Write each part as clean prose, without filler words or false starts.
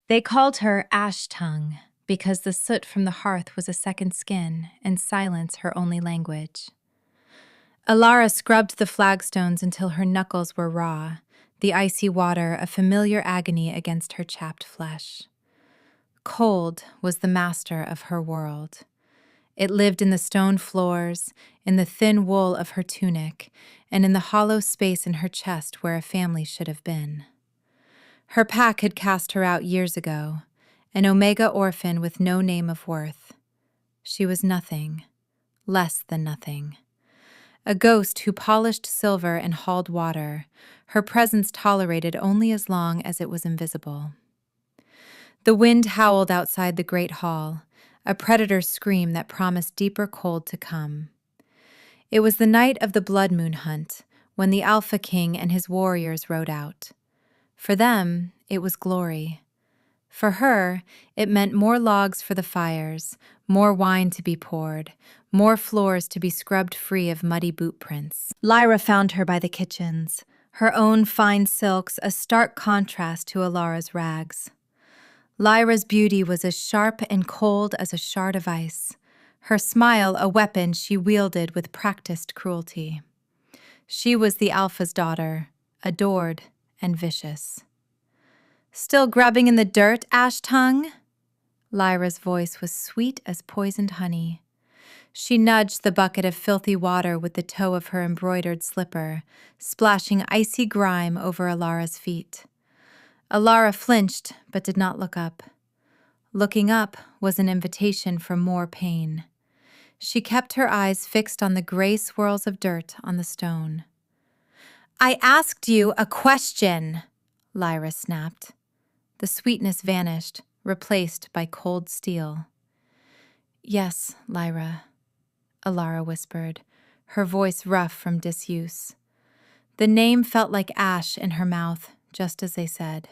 They called her Ash Tongue because the soot from the hearth was a second skin and silence her only language. Alara scrubbed the flagstones until her knuckles were raw, the icy water a familiar agony against her chapped flesh. Cold was the master of her world. It lived in the stone floors, in the thin wool of her tunic, and in the hollow space in her chest where a family should have been. Her pack had cast her out years ago, an Omega orphan with no name of worth. She was nothing, less than nothing. A ghost who polished silver and hauled water, her presence tolerated only as long as it was invisible. The wind howled outside the great hall, a predator's scream that promised deeper cold to come. It was the night of the blood moon hunt, when the Alpha King and his warriors rode out. For them, it was glory. For her, it meant more logs for the fires, more wine to be poured, more floors to be scrubbed free of muddy boot prints. Lyra found her by the kitchens, her own fine silks a stark contrast to Alara's rags. Lyra's beauty was as sharp and cold as a shard of ice, her smile a weapon she wielded with practiced cruelty. She was the Alpha's daughter, adored and vicious. "Still grubbing in the dirt, Ash Tongue?" Lyra's voice was sweet as poisoned honey. She nudged the bucket of filthy water with the toe of her embroidered slipper, splashing icy grime over Alara's feet. Alara flinched, but did not look up. Looking up was an invitation for more pain. She kept her eyes fixed on the gray swirls of dirt on the stone. "I asked you a question," Lyra snapped. The sweetness vanished, replaced by cold steel. "Yes, Lyra," Alara whispered, her voice rough from disuse. The name felt like ash in her mouth, just as they said.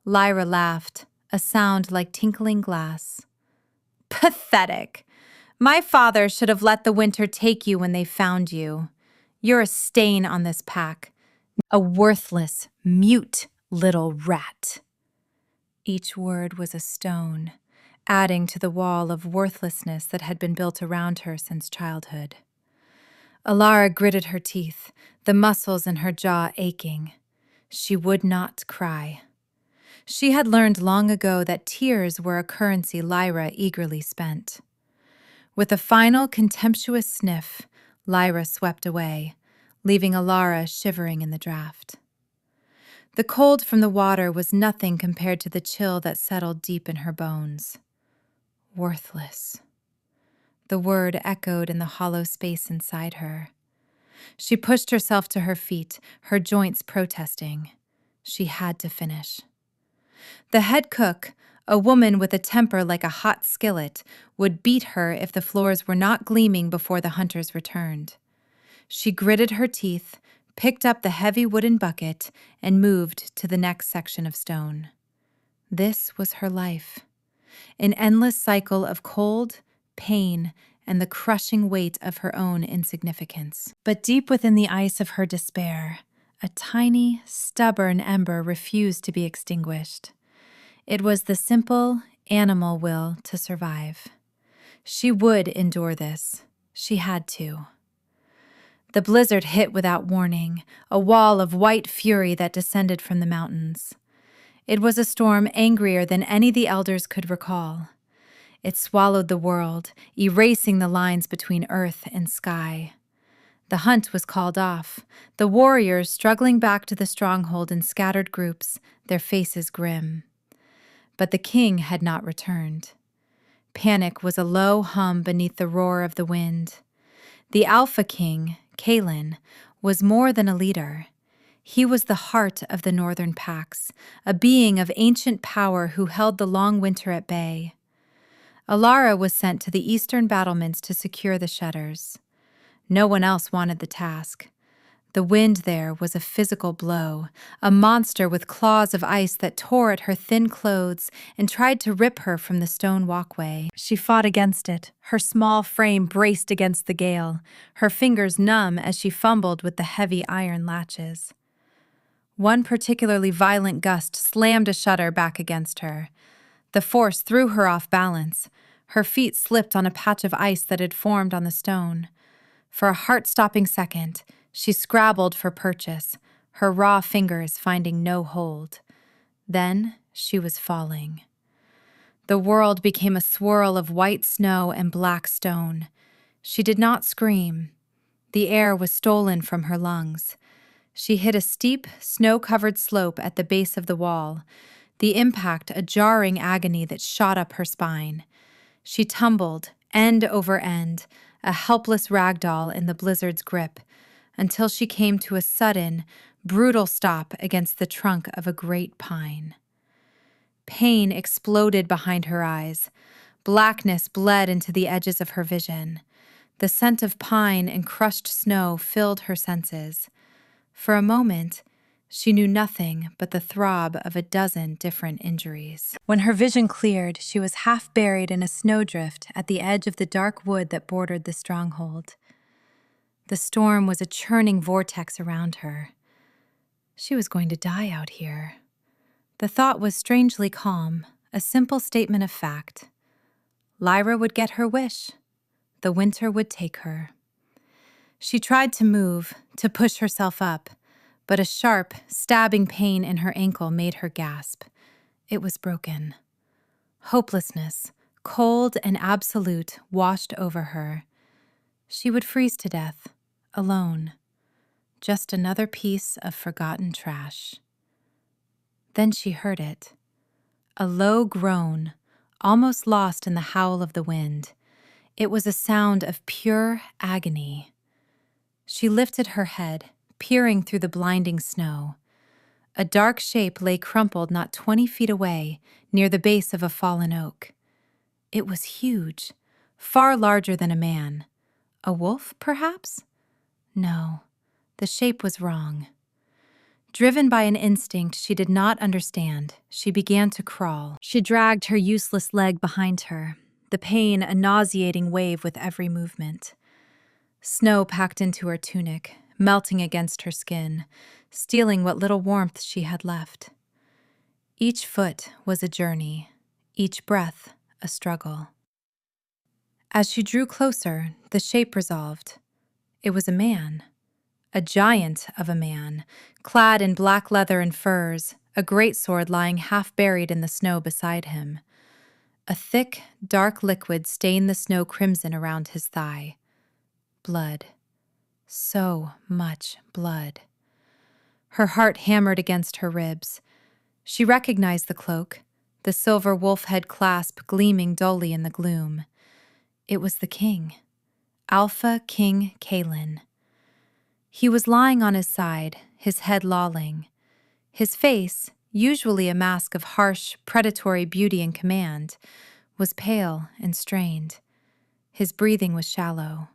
Lyra laughed, a sound like tinkling glass. "Pathetic. My father should have let the winter take you when they found you. You're a stain on this pack. A worthless, mute little rat." Each word was a stone, adding to the wall of worthlessness that had been built around her since childhood. Alara gritted her teeth, the muscles in her jaw aching. She would not cry. She had learned long ago that tears were a currency Lyra eagerly spent. With a final contemptuous sniff, Lyra swept away, leaving Alara shivering in the draft. The cold from the water was nothing compared to the chill that settled deep in her bones. Worthless. The word echoed in the hollow space inside her. She pushed herself to her feet, her joints protesting. She had to finish. The head cook, a woman with a temper like a hot skillet, would beat her if the floors were not gleaming before the hunters returned. She gritted her teeth, picked up the heavy wooden bucket, and moved to the next section of stone. This was her life. An endless cycle of cold, pain, and the crushing weight of her own insignificance. But deep within the ice of her despair, a tiny, stubborn ember refused to be extinguished. It was the simple, animal will to survive. She would endure this. She had to. The blizzard hit without warning, a wall of white fury that descended from the mountains. It was a storm angrier than any the elders could recall. It swallowed the world, erasing the lines between earth and sky. The hunt was called off, the warriors struggling back to the stronghold in scattered groups, their faces grim. But the king had not returned. Panic was a low hum beneath the roar of the wind. The Alpha King, Kalin, was more than a leader. He was the heart of the northern packs, a being of ancient power who held the long winter at bay. Alara was sent to the eastern battlements to secure the shutters. No one else wanted the task. The wind there was a physical blow, a monster with claws of ice that tore at her thin clothes and tried to rip her from the stone walkway. She fought against it, her small frame braced against the gale, her fingers numb as she fumbled with the heavy iron latches. One particularly violent gust slammed a shutter back against her. The force threw her off balance. Her feet slipped on a patch of ice that had formed on the stone. For a heart-stopping second, she scrabbled for purchase, her raw fingers finding no hold. Then she was falling. The world became a swirl of white snow and black stone. She did not scream. The air was stolen from her lungs. She hit a steep, snow-covered slope at the base of the wall, the impact a jarring agony that shot up her spine. She tumbled, end over end, a helpless ragdoll in the blizzard's grip, until she came to a sudden, brutal stop against the trunk of a great pine. Pain exploded behind her eyes. Blackness bled into the edges of her vision. The scent of pine and crushed snow filled her senses. For a moment, she knew nothing but the throb of a dozen different injuries. When her vision cleared, she was half buried in a snowdrift at the edge of the dark wood that bordered the stronghold. The storm was a churning vortex around her. She was going to die out here. The thought was strangely calm, a simple statement of fact. Lyra would get her wish. The winter would take her. She tried to move, to push herself up, but a sharp, stabbing pain in her ankle made her gasp. It was broken. Hopelessness, cold and absolute, washed over her. She would freeze to death, alone. Just another piece of forgotten trash. Then she heard it. A low groan, almost lost in the howl of the wind. It was a sound of pure agony. She lifted her head, peering through the blinding snow. A dark shape lay crumpled not 20 feet away, near the base of a fallen oak. It was huge, far larger than a man. A wolf, perhaps? No, the shape was wrong. Driven by an instinct she did not understand, she began to crawl. She dragged her useless leg behind her, the pain a nauseating wave with every movement. Snow packed into her tunic, melting against her skin, stealing what little warmth she had left. Each foot was a journey, each breath a struggle. As she drew closer, the shape resolved. It was a man. A giant of a man, clad in black leather and furs, a greatsword lying half buried in the snow beside him. A thick, dark liquid stained the snow crimson around his thigh. Blood. So much blood. Her heart hammered against her ribs. She recognized the cloak, the silver wolf head clasp gleaming dully in the gloom. It was the king, Alpha King Kalin. He was lying on his side, his head lolling. His face, usually a mask of harsh, predatory beauty and command, was pale and strained. His breathing was shallow.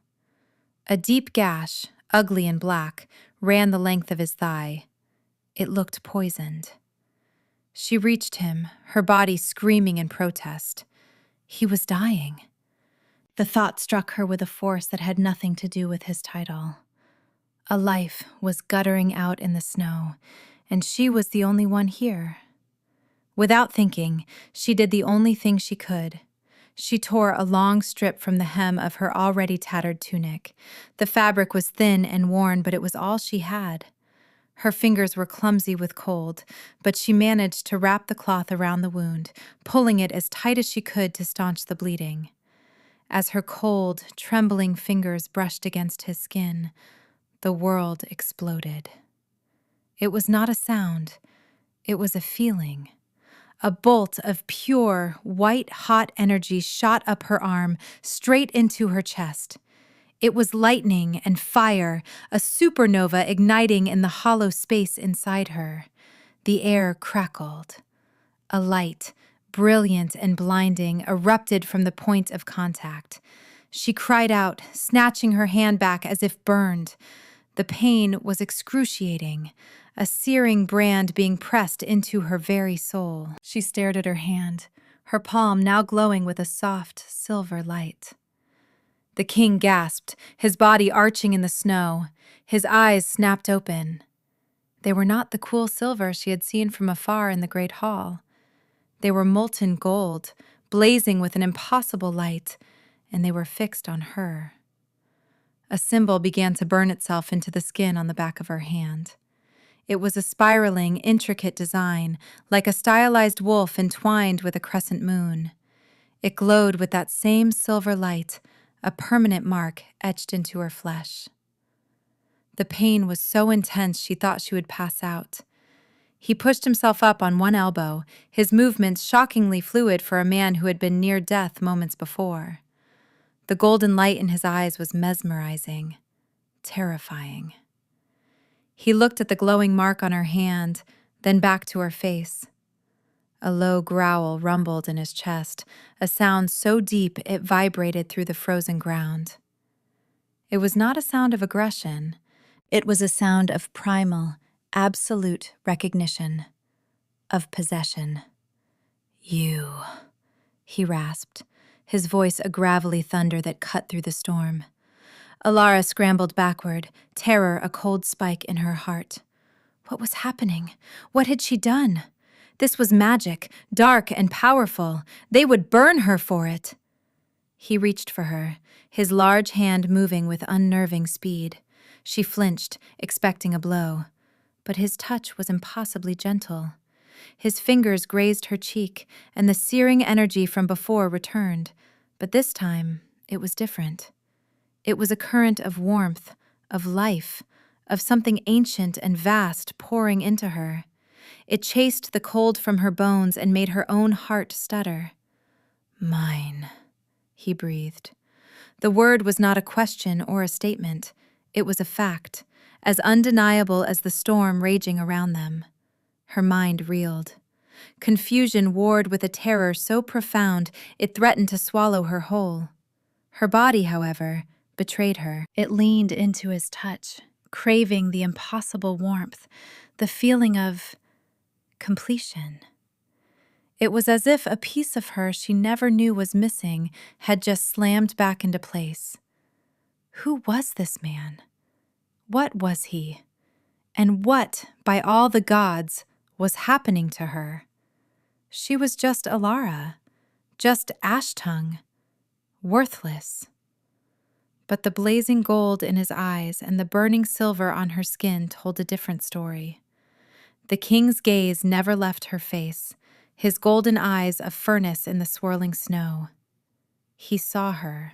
A deep gash, ugly and black, ran the length of his thigh. It looked poisoned. She reached him, her body screaming in protest. He was dying. The thought struck her with a force that had nothing to do with his title. A life was guttering out in the snow, and she was the only one here. Without thinking, she did the only thing she could. She tore a long strip from the hem of her already tattered tunic. The fabric was thin and worn, but it was all she had. Her fingers were clumsy with cold, but she managed to wrap the cloth around the wound, pulling it as tight as she could to staunch the bleeding. As her cold, trembling fingers brushed against his skin, the world exploded. It was not a sound. It was a feeling. A bolt of pure, white-hot energy shot up her arm, straight into her chest. It was lightning and fire, a supernova igniting in the hollow space inside her. The air crackled. A light, brilliant and blinding, erupted from the point of contact. She cried out, snatching her hand back as if burned. The pain was excruciating, a searing brand being pressed into her very soul. She stared at her hand, her palm now glowing with a soft, silver light. The king gasped, his body arching in the snow. His eyes snapped open. They were not the cool silver she had seen from afar in the great hall. They were molten gold, blazing with an impossible light, and they were fixed on her. A symbol began to burn itself into the skin on the back of her hand. It was a spiraling, intricate design, like a stylized wolf entwined with a crescent moon. It glowed with that same silver light, a permanent mark etched into her flesh. The pain was so intense she thought she would pass out. He pushed himself up on one elbow, his movements shockingly fluid for a man who had been near death moments before. The golden light in his eyes was mesmerizing, terrifying. He looked at the glowing mark on her hand, then back to her face. A low growl rumbled in his chest, a sound so deep it vibrated through the frozen ground. It was not a sound of aggression. It was a sound of primal, absolute recognition, of possession. "You," he rasped, his voice a gravelly thunder that cut through the storm. Alara scrambled backward, terror a cold spike in her heart. What was happening? What had she done? This was magic, dark and powerful. They would burn her for it. He reached for her, his large hand moving with unnerving speed. She flinched, expecting a blow. But his touch was impossibly gentle. His fingers grazed her cheek, and the searing energy from before returned. But this time, it was different. It was a current of warmth, of life, of something ancient and vast pouring into her. It chased the cold from her bones and made her own heart stutter. "Mine," he breathed. The word was not a question or a statement. It was a fact, as undeniable as the storm raging around them. Her mind reeled. Confusion warred with a terror so profound it threatened to swallow her whole. Her body, however, betrayed her. It leaned into his touch, craving the impossible warmth, the feeling of completion. It was as if a piece of her she never knew was missing had just slammed back into place. Who was this man? What was he? And what, by all the gods, was happening to her? She was just Alara, just ash-tongue, worthless. But the blazing gold in his eyes and the burning silver on her skin told a different story. The king's gaze never left her face, his golden eyes a furnace in the swirling snow. He saw her,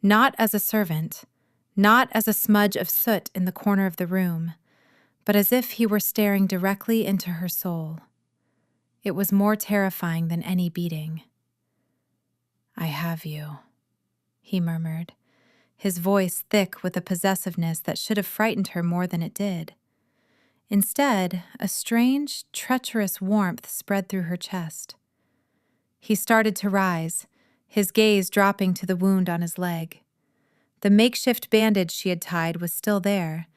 not as a servant, not as a smudge of soot in the corner of the room, but as if he were staring directly into her soul. It was more terrifying than any beating. "I have you," he murmured, his voice thick with a possessiveness that should have frightened her more than it did. Instead, a strange, treacherous warmth spread through her chest. He started to rise, his gaze dropping to the wound on his leg. The makeshift bandage she had tied was still there,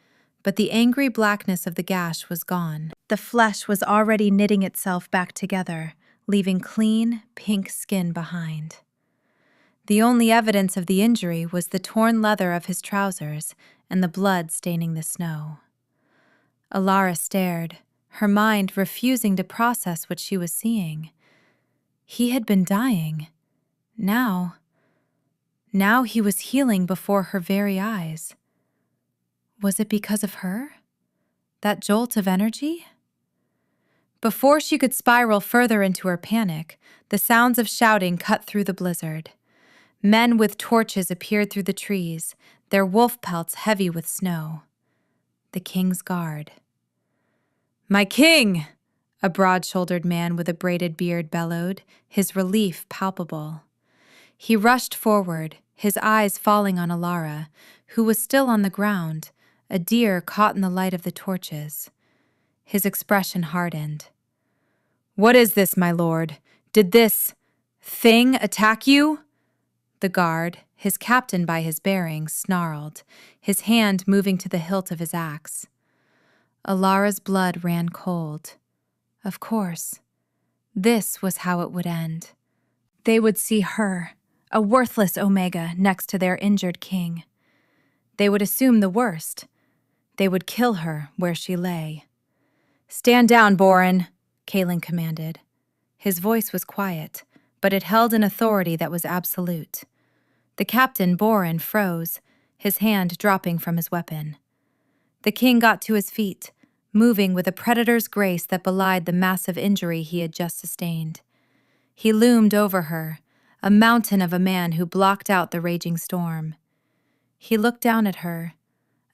but the angry blackness of the gash was gone. The flesh was already knitting itself back together, leaving clean, pink skin behind. The only evidence of the injury was the torn leather of his trousers and the blood staining the snow. Alara stared, her mind refusing to process what she was seeing. He had been dying. Now he was healing before her very eyes. Was it because of her? That jolt of energy? Before she could spiral further into her panic, the sounds of shouting cut through the blizzard. Men with torches appeared through the trees, their wolf pelts heavy with snow. The king's guard. "My king!" a broad-shouldered man with a braided beard bellowed, his relief palpable. He rushed forward, his eyes falling on Alara, who was still on the ground, a deer caught in the light of the torches. His expression hardened. "What is this, my lord? Did this thing attack you?" The guard, his captain by his bearing, snarled, his hand moving to the hilt of his axe. Alara's blood ran cold. Of course. This was how it would end. They would see her, a worthless Omega, next to their injured king. They would assume the worst. They would kill her where she lay. "Stand down, Boren," Kalen commanded. His voice was quiet, but it held an authority that was absolute. The captain, Boren, froze, his hand dropping from his weapon. The king got to his feet, moving with a predator's grace that belied the massive injury he had just sustained. He loomed over her, a mountain of a man who blocked out the raging storm. He looked down at her,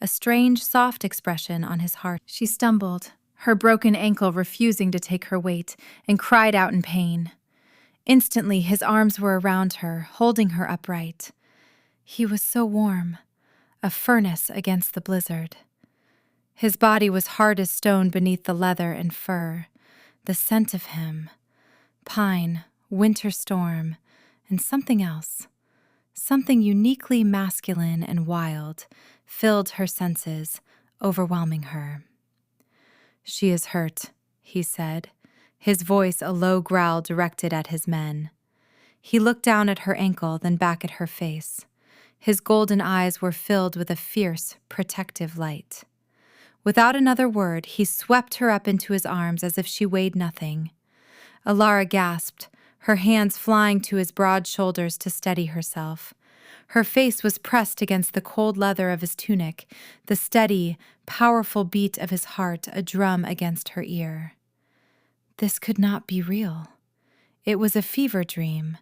a strange, soft expression on his heart. She stumbled, her broken ankle refusing to take her weight, and cried out in pain. Instantly, his arms were around her, holding her upright. He was so warm, a furnace against the blizzard. His body was hard as stone beneath the leather and fur. The scent of him, pine, winter storm, and something else, something uniquely masculine and wild, filled her senses, overwhelming her. "She is hurt," he said, his voice a low growl directed at his men. He looked down at her ankle, then back at her face. His golden eyes were filled with a fierce, protective light. Without another word, he swept her up into his arms as if she weighed nothing. Alara gasped, her hands flying to his broad shoulders to steady herself. Her face was pressed against the cold leather of his tunic, the steady, powerful beat of his heart a drum against her ear. This could not be real. It was a fever dream,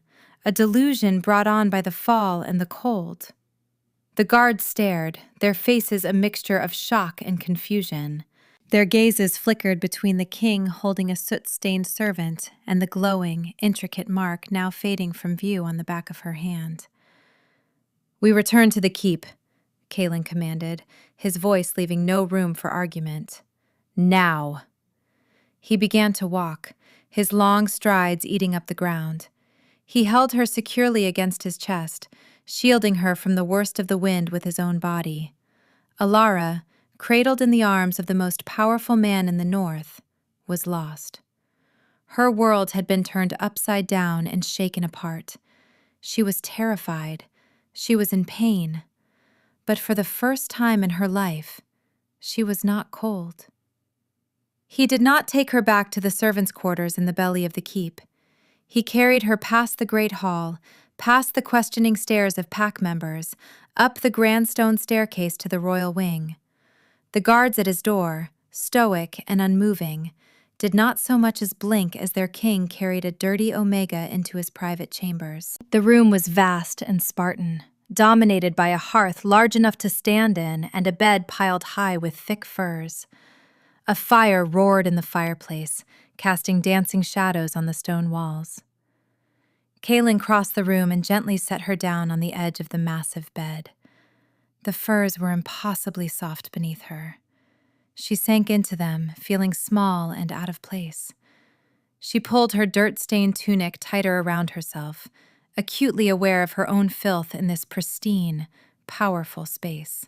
a delusion brought on by the fall and the cold. The guards stared, their faces a mixture of shock and confusion. Their gazes flickered between the king holding a soot-stained servant and the glowing, intricate mark now fading from view on the back of her hand. "We return to the keep," Kalen commanded, his voice leaving no room for argument. "Now!" He began to walk, his long strides eating up the ground. He held her securely against his chest, shielding her from the worst of the wind with his own body. Alara, cradled in the arms of the most powerful man in the north, was lost. Her world had been turned upside down and shaken apart. She was terrified. She was in pain. But for the first time in her life, she was not cold. He did not take her back to the servants' quarters in the belly of the keep. He carried her past the great hall, past the questioning stares of pack members, up the grand stone staircase to the royal wing. The guards at his door, stoic and unmoving, did not so much as blink as their king carried a dirty Omega into his private chambers. The room was vast and Spartan, dominated by a hearth large enough to stand in and a bed piled high with thick furs. A fire roared in the fireplace, casting dancing shadows on the stone walls. Kalen crossed the room and gently set her down on the edge of the massive bed. The furs were impossibly soft beneath her. She sank into them, feeling small and out of place. She pulled her dirt-stained tunic tighter around herself, acutely aware of her own filth in this pristine, powerful space.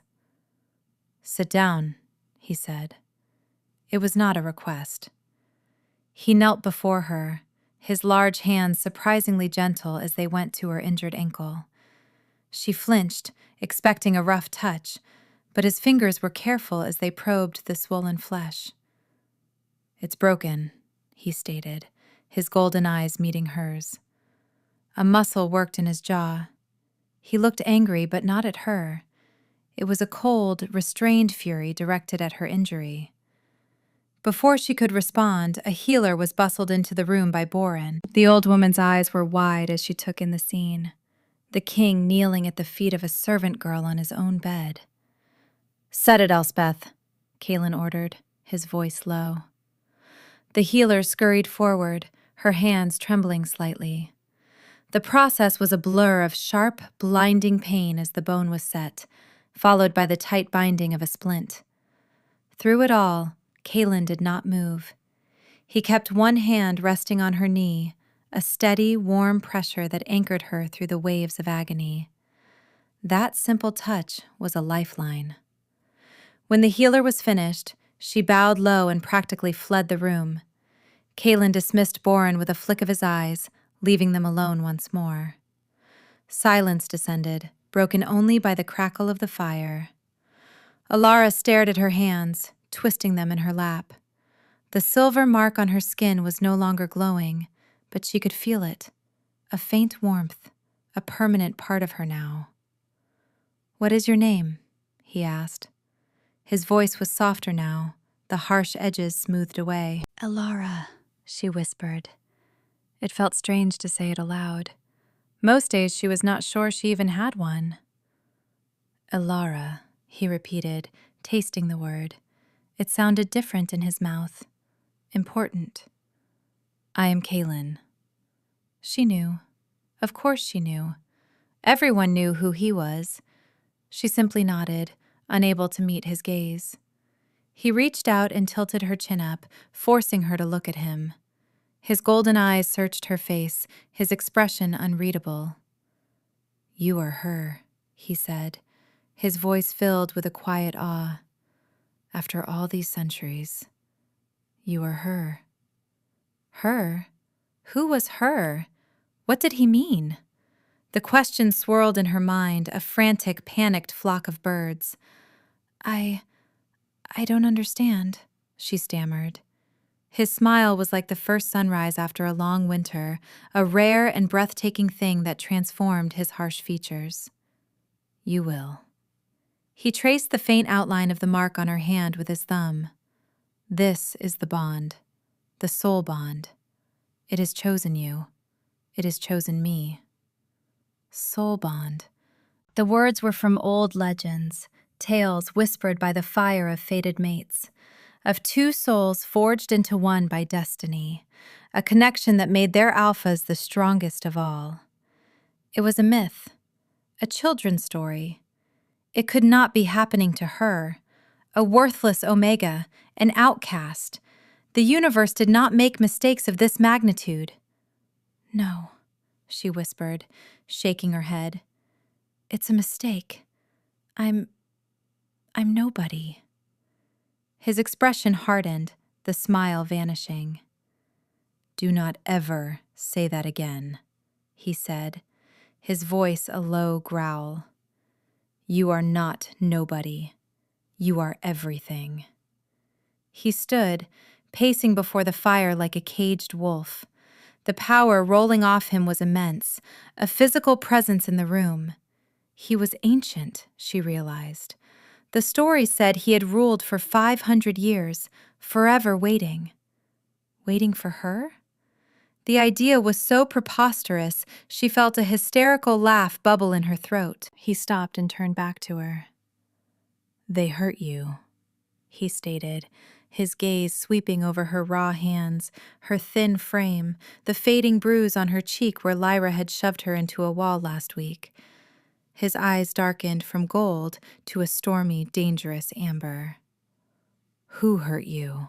"Sit down," he said. It was not a request. He knelt before her, his large hands surprisingly gentle as they went to her injured ankle. She flinched, expecting a rough touch, but his fingers were careful as they probed the swollen flesh. "It's broken," he stated, his golden eyes meeting hers. A muscle worked in his jaw. He looked angry, but not at her. It was a cold, restrained fury directed at her injury. Before she could respond, a healer was bustled into the room by Boren. The old woman's eyes were wide as she took in the scene. The king kneeling at the feet of a servant girl on his own bed. "Set it, Elspeth," Kalen ordered, his voice low. The healer scurried forward, her hands trembling slightly. The process was a blur of sharp, blinding pain as the bone was set, followed by the tight binding of a splint. Through it all, Kalen did not move. He kept one hand resting on her knee, a steady, warm pressure that anchored her through the waves of agony. That simple touch was a lifeline. When the healer was finished, she bowed low and practically fled the room. Kalen dismissed Boren with a flick of his eyes, leaving them alone once more. Silence descended, broken only by the crackle of the fire. Alara stared at her hands, twisting them in her lap. The silver mark on her skin was no longer glowing, but she could feel it, a faint warmth, a permanent part of her now. "What is your name?" he asked. His voice was softer now, the harsh edges smoothed away. "Elara," she whispered. It felt strange to say it aloud. Most days she was not sure she even had one. "Elara," he repeated, tasting the word. It sounded different in his mouth. Important. "I am Kaelin." She knew. Of course she knew. Everyone knew who he was. She simply nodded, unable to meet his gaze. He reached out and tilted her chin up, forcing her to look at him. His golden eyes searched her face, his expression unreadable. "You are her," he said, his voice filled with a quiet awe. "After all these centuries, you are her." Her? Who was her? What did he mean? The question swirled in her mind, a frantic, panicked flock of birds. I don't understand," she stammered. His smile was like the first sunrise after a long winter, a rare and breathtaking thing that transformed his harsh features. "You will." He traced the faint outline of the mark on her hand with his thumb. "This is the bond, the soul bond. It has chosen you. It has chosen me." Soul bond. The words were from old legends, tales whispered by the fire of fated mates, of two souls forged into one by destiny, a connection that made their alphas the strongest of all. It was a myth, a children's story. It could not be happening to her, a worthless omega, an outcast. The universe did not make mistakes of this magnitude. "No," she whispered, shaking her head. "It's a mistake. I'm nobody." His expression hardened, the smile vanishing. "Do not ever say that again," he said, his voice a low growl. "You are not nobody. You are everything." He stood, pacing before the fire like a caged wolf. The power rolling off him was immense, a physical presence in the room. He was ancient, she realized. The story said he had ruled for 500 years, forever waiting. Waiting for her? The idea was so preposterous, she felt a hysterical laugh bubble in her throat. He stopped and turned back to her. "They hurt you," he stated, his gaze sweeping over her raw hands, her thin frame, the fading bruise on her cheek where Lyra had shoved her into a wall last week. His eyes darkened from gold to a stormy, dangerous amber. "Who hurt you?"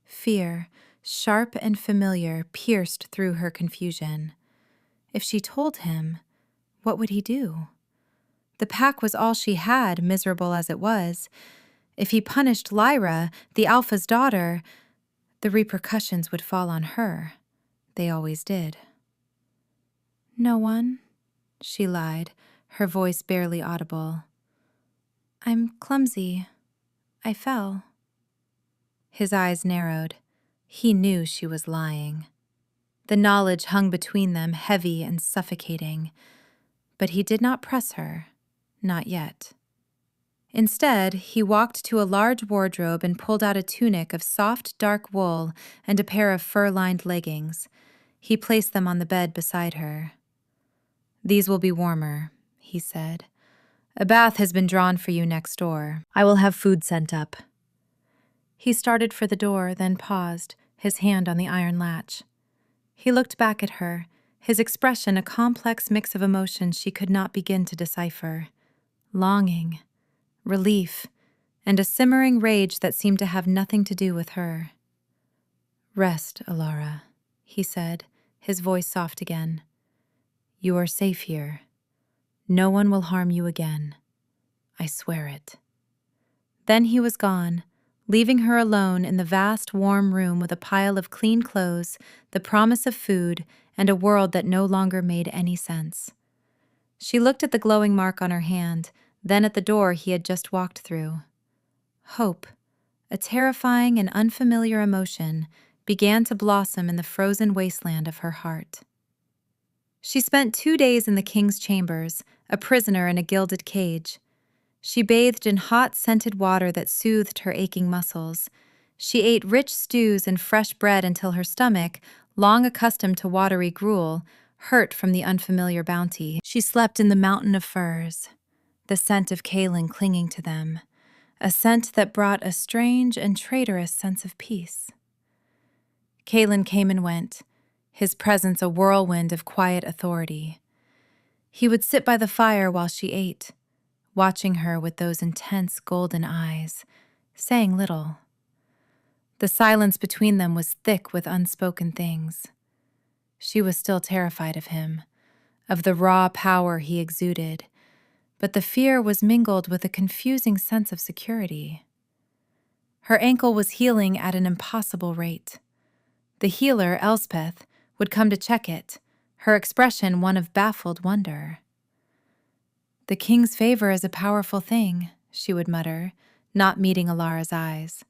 Fear, sharp and familiar, pierced through her confusion. If she told him, what would he do? The pack was all she had, miserable as it was. If he punished Lyra, the Alpha's daughter, the repercussions would fall on her. They always did. "No one," she lied, her voice barely audible. "I'm clumsy. I fell." His eyes narrowed. He knew she was lying. The knowledge hung between them, heavy and suffocating. But he did not press her, not yet. Instead, he walked to a large wardrobe and pulled out a tunic of soft, dark wool and a pair of fur-lined leggings. He placed them on the bed beside her. "These will be warmer," he said. "A bath has been drawn for you next door. I will have food sent up." He started for the door, then paused, his hand on the iron latch. He looked back at her, his expression a complex mix of emotions she could not begin to decipher. Longing, relief, and a simmering rage that seemed to have nothing to do with her. "Rest, Elara," he said, his voice soft again. "You are safe here. No one will harm you again. I swear it." Then he was gone, leaving her alone in the vast, warm room with a pile of clean clothes, the promise of food, and a world that no longer made any sense. She looked at the glowing mark on her hand, then at the door he had just walked through. Hope, A terrifying and unfamiliar emotion began to blossom in the frozen wasteland of her heart. She spent 2 days in the king's chambers, a prisoner in a gilded cage. She bathed in hot, scented water that soothed her aching muscles. She ate rich stews and fresh bread until her stomach, long accustomed to watery gruel, hurt from the unfamiliar bounty. She slept in the mountain of furs, the scent of kaolin clinging to them, a scent that brought a strange and traitorous sense of peace. Kaolin came and went, his presence a whirlwind of quiet authority. He would sit by the fire while she ate, watching her with those intense golden eyes, saying little. The silence between them was thick with unspoken things. She was still terrified of him, of the raw power he exuded, but the fear was mingled with a confusing sense of security. Her ankle was healing at an impossible rate. The healer, Elspeth, would come to check it, her expression one of baffled wonder. "The king's favor is a powerful thing," she would mutter, not meeting Alara's eyes.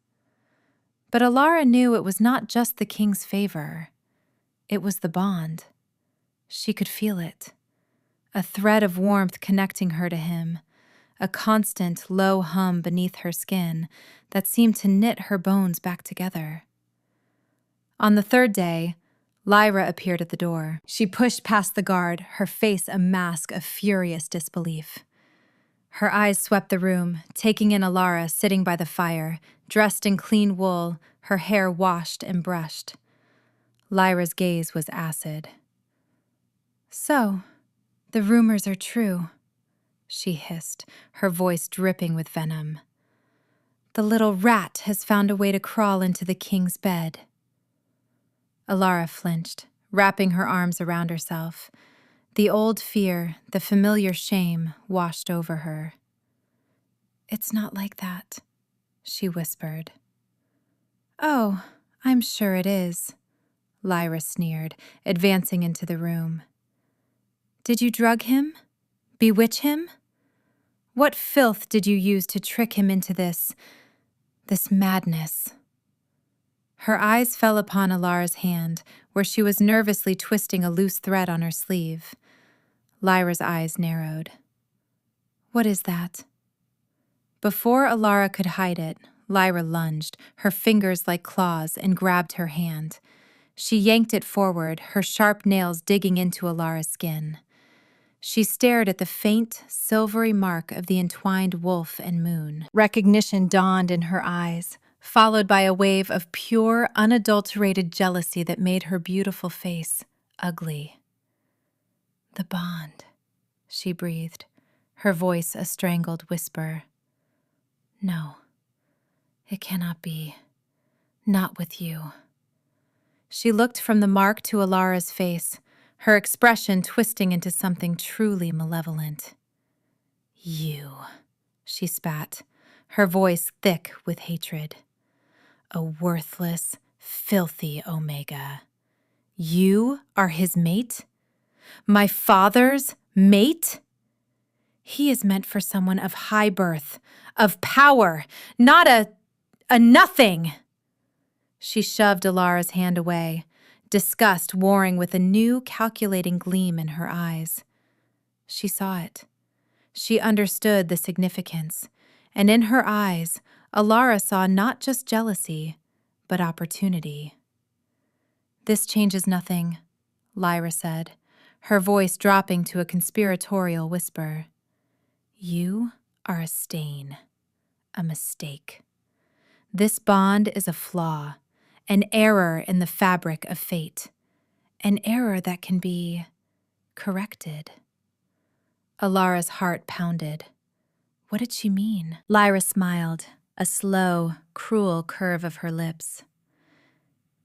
But Alara knew it was not just the king's favor. It was the bond. She could feel it. A thread of warmth connecting her to him, a constant, low hum beneath her skin that seemed to knit her bones back together. On the 3rd day, Lyra appeared at the door. She pushed past the guard, her face a mask of furious disbelief. Her eyes swept the room, taking in Alara sitting by the fire, dressed in clean wool, her hair washed and brushed. Lyra's gaze was acid. "So, the rumors are true," she hissed, her voice dripping with venom. "The little rat has found a way to crawl into the king's bed." Alara flinched, wrapping her arms around herself. The old fear, the familiar shame, washed over her. "It's not like that," she whispered. "Oh, I'm sure it is," Lyra sneered, advancing into the room. "Did you drug him? Bewitch him? What filth did you use to trick him into this madness?" Her eyes fell upon Alara's hand, where she was nervously twisting a loose thread on her sleeve. Lyra's eyes narrowed. "What is that?" Before Alara could hide it, Lyra lunged, her fingers like claws, and grabbed her hand. She yanked it forward, her sharp nails digging into Alara's skin. She stared at the faint, silvery mark of the entwined wolf and moon. Recognition dawned in her eyes, followed by a wave of pure, unadulterated jealousy that made her beautiful face ugly. "The bond," she breathed, her voice a strangled whisper. "No, it cannot be. Not with you." She looked from the mark to Alara's face, her expression twisting into something truly malevolent. "You," she spat, her voice thick with hatred. "A worthless, filthy Omega. You are his mate? My father's mate? He is meant for someone of high birth, of power, not a nothing." She shoved Alara's hand away, disgust warring with a new, calculating gleam in her eyes. She saw it. She understood the significance, and in her eyes, Alara saw not just jealousy, but opportunity. "This changes nothing," Lyra said, her voice dropping to a conspiratorial whisper. "You are a stain, a mistake. This bond is a flaw, an error in the fabric of fate, an error that can be corrected." Alara's heart pounded. What did she mean? Lyra smiled, a slow, cruel curve of her lips.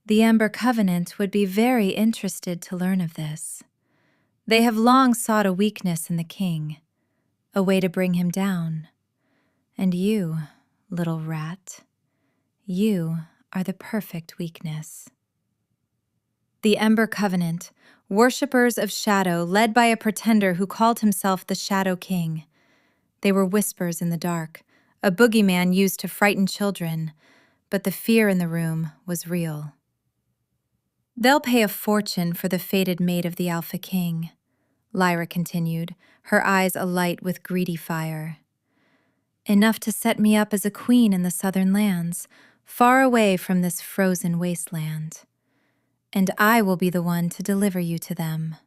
"The Amber Covenant would be very interested to learn of this. They have long sought a weakness in the king, a way to bring him down. And you, little rat, you are the perfect weakness." The Ember Covenant, worshippers of shadow led by a pretender who called himself the Shadow King. They were whispers in the dark, a boogeyman used to frighten children, but the fear in the room was real. "They'll pay a fortune for the fated mate of the Alpha King," Lyra continued, her eyes alight with greedy fire. "Enough to set me up as a queen in the southern lands, far away from this frozen wasteland. And I will be the one to deliver you to them."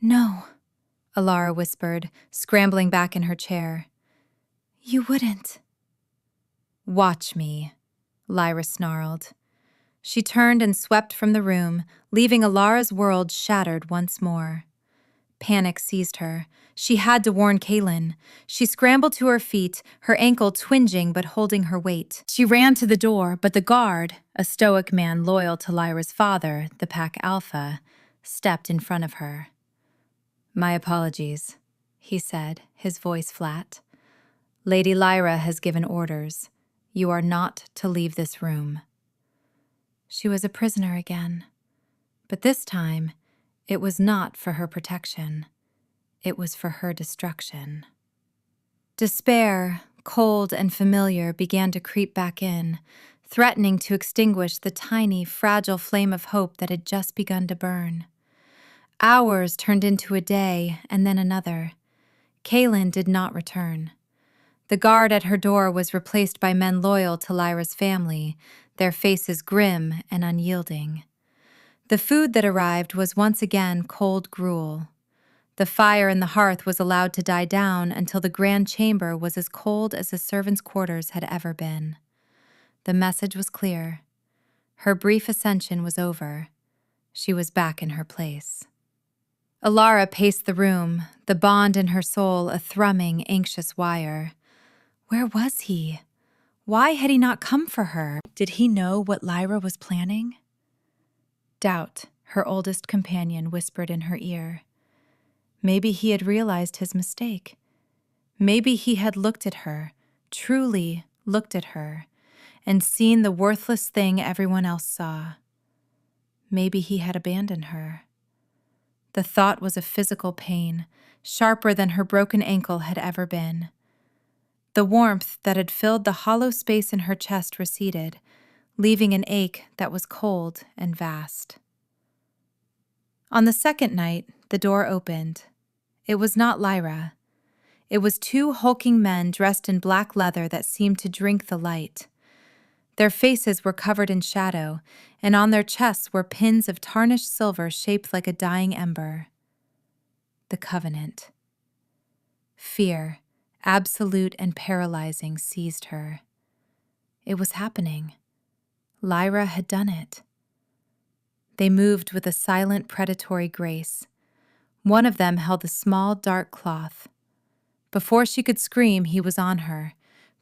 "No," Alara whispered, scrambling back in her chair. "You wouldn't." "Watch me," Lyra snarled. She turned and swept from the room, leaving Alara's world shattered once more. Panic seized her. She had to warn Kaylin. She scrambled to her feet, her ankle twinging but holding her weight. She ran to the door, but the guard, a stoic man loyal to Lyra's father, the Pack Alpha, stepped in front of her. "My apologies," he said, his voice flat. "Lady Lyra has given orders. You are not to leave this room." She was a prisoner again. But this time, it was not for her protection. It was for her destruction. Despair, cold and familiar, began to creep back in, threatening to extinguish the tiny, fragile flame of hope that had just begun to burn. Hours turned into a day, and then another. Kaylin did not return. The guard at her door was replaced by men loyal to Lyra's family, their faces grim and unyielding. The food that arrived was once again cold gruel. The fire in the hearth was allowed to die down until the grand chamber was as cold as the servants' quarters had ever been. The message was clear. Her brief ascension was over. She was back in her place. Alara paced the room, the bond in her soul a thrumming, anxious wire. Where was he? Why had he not come for her? Did he know what Lyra was planning? Doubt, her oldest companion whispered in her ear. Maybe he had realized his mistake. Maybe he had looked at her, truly looked at her, and seen the worthless thing everyone else saw. Maybe he had abandoned her. The thought was a physical pain, sharper than her broken ankle had ever been. The warmth that had filled the hollow space in her chest receded, leaving an ache that was cold and vast. On the second night, the door opened. It was not Lyra. It was two hulking men dressed in black leather that seemed to drink the light. Their faces were covered in shadow, and on their chests were pins of tarnished silver shaped like a dying ember. The Covenant. Fear, absolute and paralyzing, seized her. It was happening. Lyra had done it. They moved with a silent, predatory grace. One of them held a small, dark cloth. Before she could scream, he was on her,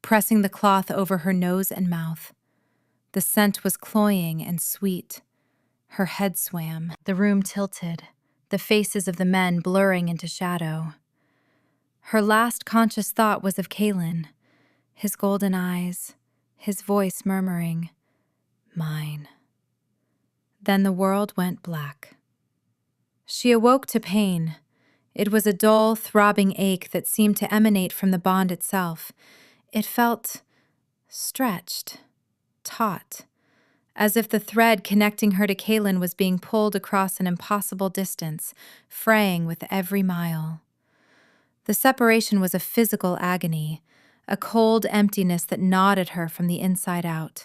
pressing the cloth over her nose and mouth. The scent was cloying and sweet. Her head swam. The room tilted, the faces of the men blurring into shadow. Her last conscious thought was of Kaylin, his golden eyes, his voice murmuring, "Mine." Then the world went black. She awoke to pain. It was a dull, throbbing ache that seemed to emanate from the bond itself. It felt stretched, taut, as if the thread connecting her to Kaylin was being pulled across an impossible distance, fraying with every mile. The separation was a physical agony, a cold emptiness that gnawed at her from the inside out.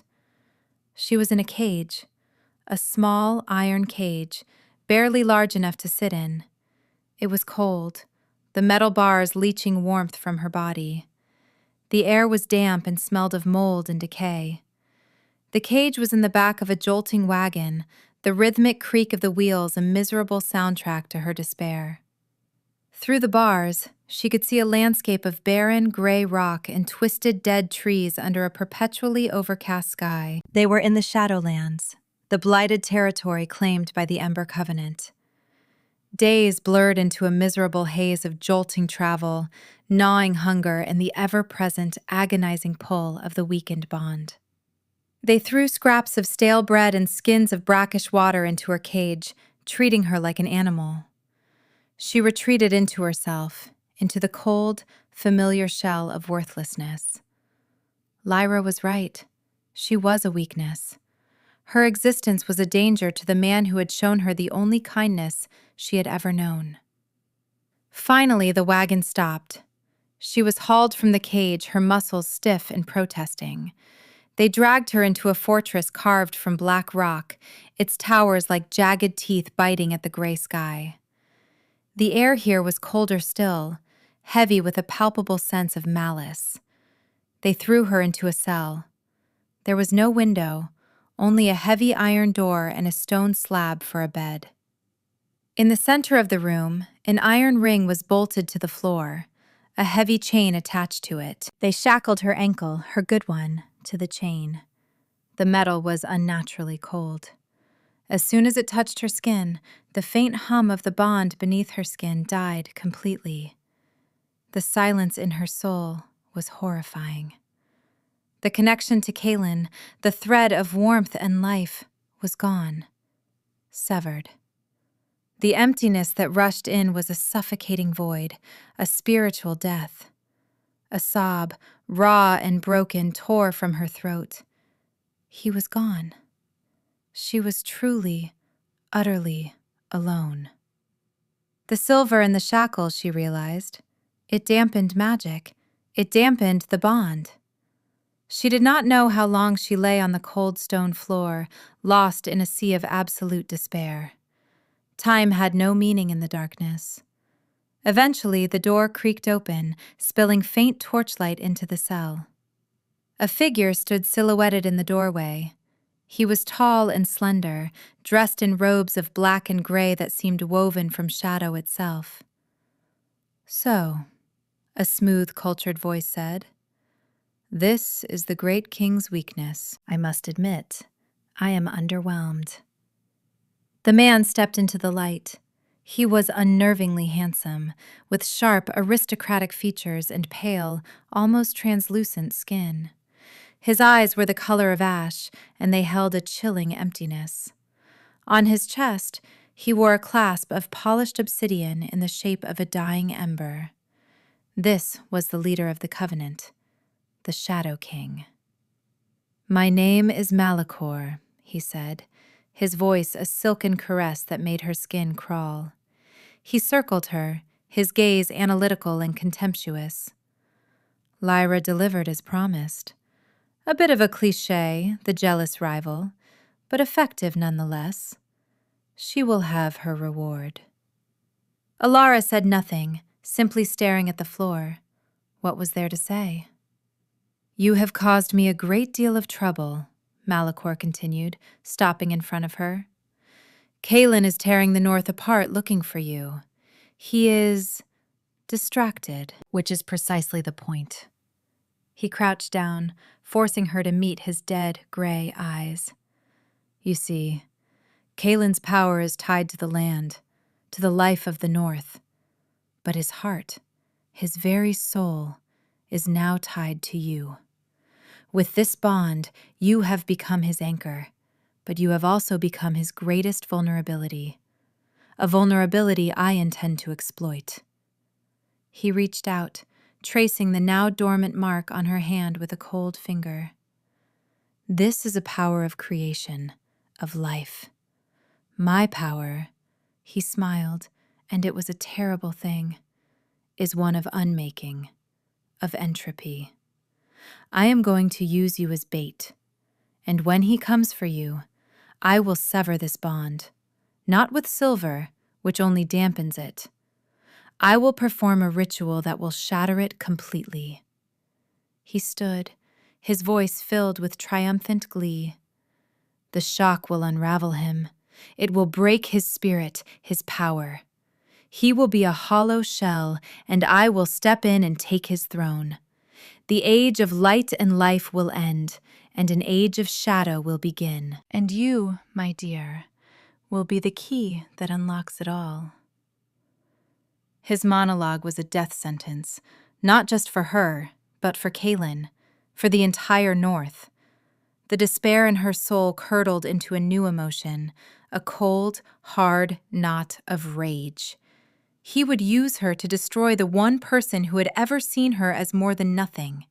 She was in a cage, a small iron cage, barely large enough to sit in. It was cold, the metal bars leaching warmth from her body. The air was damp and smelled of mold and decay. The cage was in the back of a jolting wagon, the rhythmic creak of the wheels a miserable soundtrack to her despair. Through the bars, she could see a landscape of barren, gray rock and twisted dead trees under a perpetually overcast sky. They were in the Shadowlands, the blighted territory claimed by the Ember Covenant. Days blurred into a miserable haze of jolting travel, gnawing hunger, and the ever-present, agonizing pull of the weakened bond. They threw scraps of stale bread and skins of brackish water into her cage, treating her like an animal. She retreated into herself, into the cold, familiar shell of worthlessness. Lyra was right. She was a weakness. Her existence was a danger to the man who had shown her the only kindness she had ever known. Finally, the wagon stopped. She was hauled from the cage, her muscles stiff and protesting. They dragged her into a fortress carved from black rock, its towers like jagged teeth biting at the gray sky. The air here was colder still, heavy with a palpable sense of malice. They threw her into a cell. There was no window, only a heavy iron door and a stone slab for a bed. In the center of the room, an iron ring was bolted to the floor, a heavy chain attached to it. They shackled her ankle, her good one, to the chain. The metal was unnaturally cold. As soon as it touched her skin, the faint hum of the bond beneath her skin died completely. The silence in her soul was horrifying. The connection to Kaylin, the thread of warmth and life, was gone, severed. The emptiness that rushed in was a suffocating void, a spiritual death. A sob, raw and broken, tore from her throat. He was gone. She was truly, utterly alone. The silver in the shackles, she realized. It dampened magic. It dampened the bond. She did not know how long she lay on the cold stone floor, lost in a sea of absolute despair. Time had no meaning in the darkness. Eventually, the door creaked open, spilling faint torchlight into the cell. A figure stood silhouetted in the doorway. He was tall and slender, dressed in robes of black and gray that seemed woven from shadow itself. "So," a smooth, cultured voice said, "this is the great king's weakness. I must admit, I am underwhelmed." The man stepped into the light. He was unnervingly handsome, with sharp, aristocratic features and pale, almost translucent skin. His eyes were the color of ash, and they held a chilling emptiness. On his chest, he wore a clasp of polished obsidian in the shape of a dying ember. This was the leader of the Covenant, the Shadow King. "My name is Malachor," he said, his voice a silken caress that made her skin crawl. He circled her, his gaze analytical and contemptuous. Lyra delivered as promised. A bit of a cliché, the jealous rival, but effective nonetheless. She will have her reward. Alara said nothing, simply staring at the floor. What was there to say? "You have caused me a great deal of trouble," Malachor continued, stopping in front of her. "Kaylin is tearing the North apart looking for you. He is distracted, which is precisely the point." He crouched down, forcing her to meet his dead, gray eyes. "You see, Kaylin's power is tied to the land, to the life of the North. But his heart, his very soul, is now tied to you. With this bond, you have become his anchor, but you have also become his greatest vulnerability, a vulnerability I intend to exploit." He reached out, tracing the now dormant mark on her hand with a cold finger. "This is a power of creation, of life. My power," he smiled, and it was a terrible thing, "is one of unmaking, of entropy. I am going to use you as bait, and when he comes for you, I will sever this bond, not with silver, which only dampens it. I will perform a ritual that will shatter it completely." He stood, his voice filled with triumphant glee. "The shock will unravel him. It will break his spirit, his power. He will be a hollow shell, and I will step in and take his throne. The age of light and life will end, and an age of shadow will begin. And you, my dear, will be the key that unlocks it all." His monologue was a death sentence, not just for her, but for Kaylin, for the entire North. The despair in her soul curdled into a new emotion, a cold, hard knot of rage. He would use her to destroy the one person who had ever seen her as more than nothing.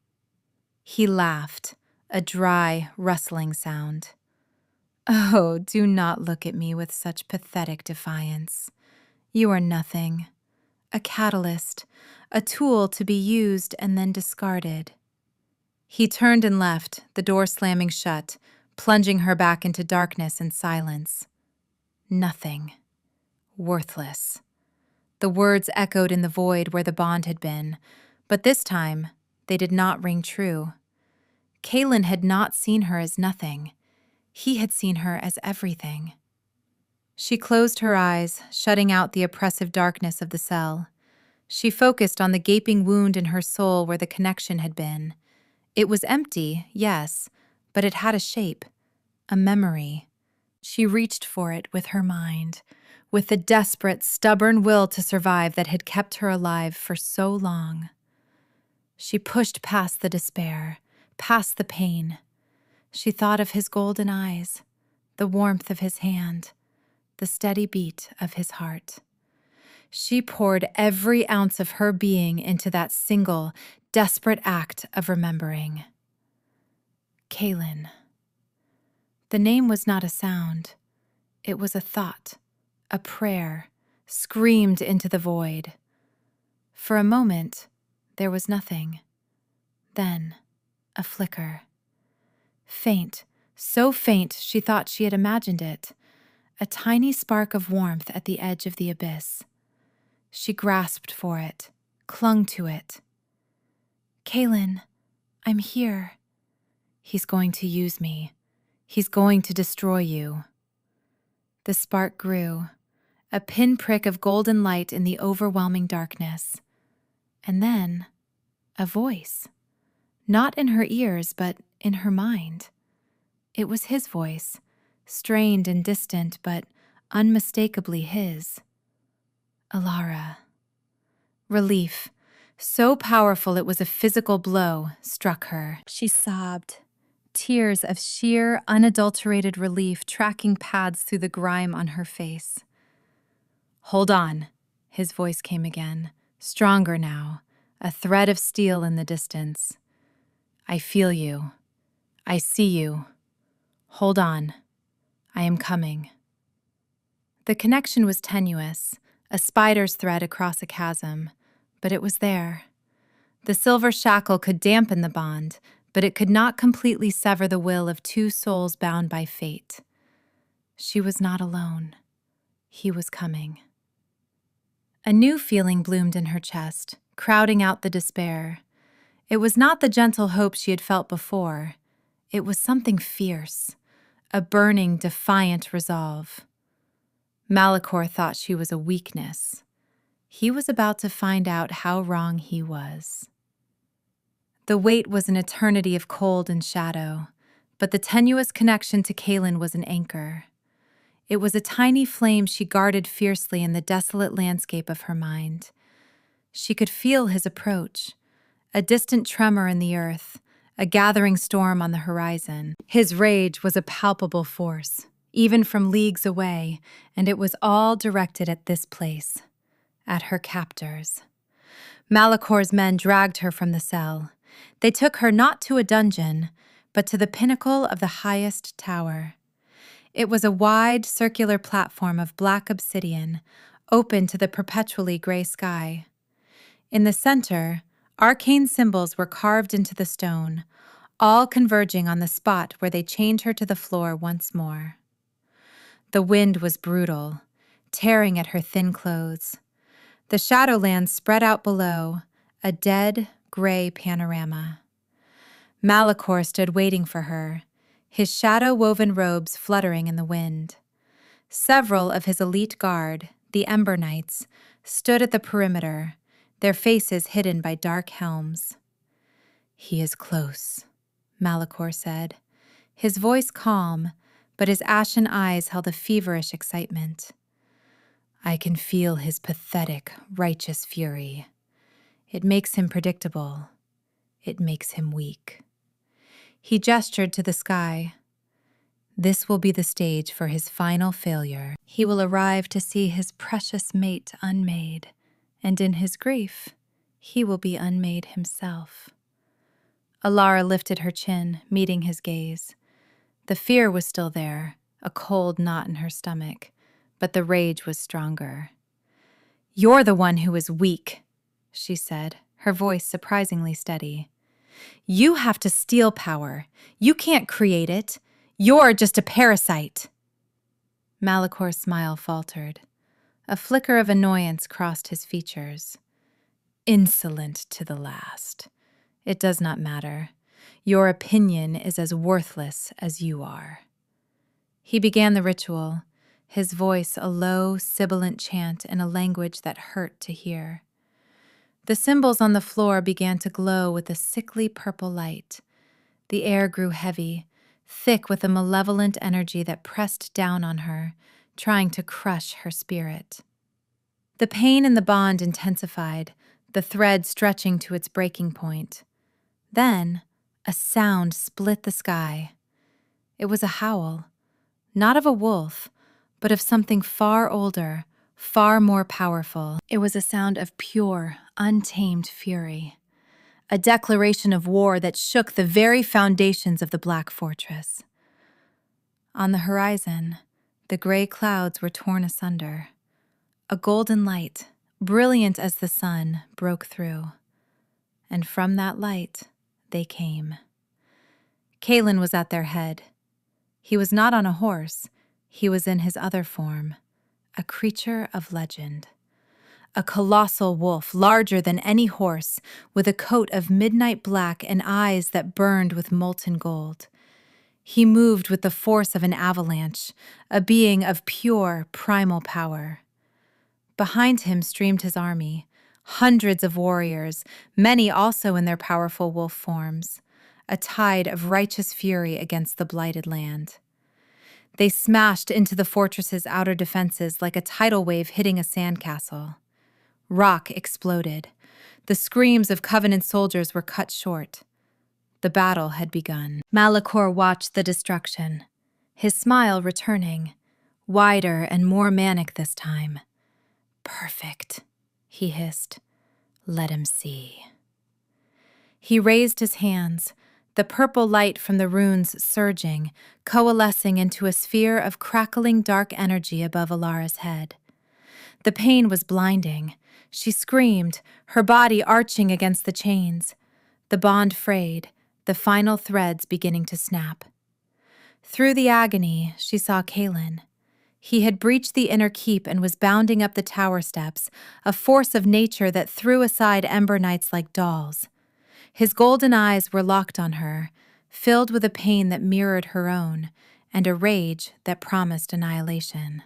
He laughed, a dry, rustling sound. Oh, do not look at me with such pathetic defiance. You are nothing. A catalyst, a tool to be used and then discarded. He turned and left, the door slamming shut, plunging her back into darkness and silence. Nothing. Worthless. The words echoed in the void where the bond had been, but this time they did not ring true. Kaylin had not seen her as nothing. He had seen her as everything. She closed her eyes, shutting out the oppressive darkness of the cell. She focused on the gaping wound in her soul where the connection had been. It was empty, yes, but it had a shape, a memory. She reached for it with her mind, with the desperate, stubborn will to survive that had kept her alive for so long. She pushed past the despair, past the pain. She thought of his golden eyes, the warmth of his hand, the steady beat of his heart. She poured every ounce of her being into that single, desperate act of remembering. Kaylin. The name was not a sound. It was a thought, a prayer, screamed into the void. For a moment, there was nothing. Then, a flicker. Faint, so faint she thought she had imagined it. A tiny spark of warmth at the edge of the abyss. She grasped for it, clung to it. Kaylin, I'm here. He's going to use me. He's going to destroy you. The spark grew, a pinprick of golden light in the overwhelming darkness. And then, a voice. Not in her ears, but in her mind. It was his voice, strained and distant, but unmistakably his. Alara. Relief, so powerful it was a physical blow, struck her. She sobbed, tears of sheer, unadulterated relief tracking paths through the grime on her face. Hold on, his voice came again, stronger now, a thread of steel in the distance. I feel you. I see you. Hold on. I am coming. The connection was tenuous, a spider's thread across a chasm, but it was there. The silver shackle could dampen the bond, but it could not completely sever the will of two souls bound by fate. She was not alone. He was coming. A new feeling bloomed in her chest, crowding out the despair. It was not the gentle hope she had felt before. It was something fierce, a burning, defiant resolve. Malachor thought she was a weakness. He was about to find out how wrong he was. The wait was an eternity of cold and shadow, but the tenuous connection to Kaylin was an anchor. It was a tiny flame she guarded fiercely in the desolate landscape of her mind. She could feel his approach, a distant tremor in the earth, a gathering storm on the horizon. His rage was a palpable force, even from leagues away, and it was all directed at this place, at her captors. Malachor's men dragged her from the cell. They took her not to a dungeon, but to the pinnacle of the highest tower. It was a wide, circular platform of black obsidian, open to the perpetually gray sky. In the center, arcane symbols were carved into the stone, all converging on the spot where they chained her to the floor once more. The wind was brutal, tearing at her thin clothes. The shadowlands spread out below, a dead, gray panorama. Malachor stood waiting for her, his shadow-woven robes fluttering in the wind. Several of his elite guard, the Ember Knights, stood at the perimeter, their faces hidden by dark helms. "He is close," Malachor said, his voice calm, but his ashen eyes held a feverish excitement. "I can feel his pathetic, righteous fury. It makes him predictable. It makes him weak." He gestured to the sky. "This will be the stage for his final failure. He will arrive to see his precious mate unmade, and in his grief, he will be unmade himself." Alara lifted her chin, meeting his gaze. The fear was still there, a cold knot in her stomach, but the rage was stronger. "You're the one who is weak," she said, her voice surprisingly steady. "You have to steal power. You can't create it. You're just a parasite." Malicor's smile faltered. A flicker of annoyance crossed his features. "Insolent to the last. It does not matter. Your opinion is as worthless as you are." He began the ritual, his voice a low, sibilant chant in a language that hurt to hear. The symbols on the floor began to glow with a sickly purple light. The air grew heavy, thick with a malevolent energy that pressed down on her, trying to crush her spirit. The pain in the bond intensified, the thread stretching to its breaking point. Then, a sound split the sky. It was a howl, not of a wolf, but of something far older, far more powerful. It was a sound of pure, untamed fury, a declaration of war that shook the very foundations of the Black Fortress. On the horizon, the gray clouds were torn asunder. A golden light, brilliant as the sun, broke through. And from that light, they came. Kalen was at their head. He was not on a horse. He was in his other form, a creature of legend. A colossal wolf, larger than any horse, with a coat of midnight black and eyes that burned with molten gold. He moved with the force of an avalanche, a being of pure, primal power. Behind him streamed his army, hundreds of warriors, many also in their powerful wolf forms, a tide of righteous fury against the blighted land. They smashed into the fortress's outer defenses like a tidal wave hitting a sandcastle. Rock exploded. The screams of Covenant soldiers were cut short. The battle had begun. Malicor watched the destruction, his smile returning, wider and more manic this time. "Perfect," he hissed. "Let him see." He raised his hands, the purple light from the runes surging, coalescing into a sphere of crackling dark energy above Alara's head. The pain was blinding. She screamed, her body arching against the chains. The bond frayed, the final threads beginning to snap. Through the agony, she saw Kalen. He had breached the inner keep and was bounding up the tower steps, a force of nature that threw aside Ember Knights like dolls. His golden eyes were locked on her, filled with a pain that mirrored her own, and a rage that promised annihilation.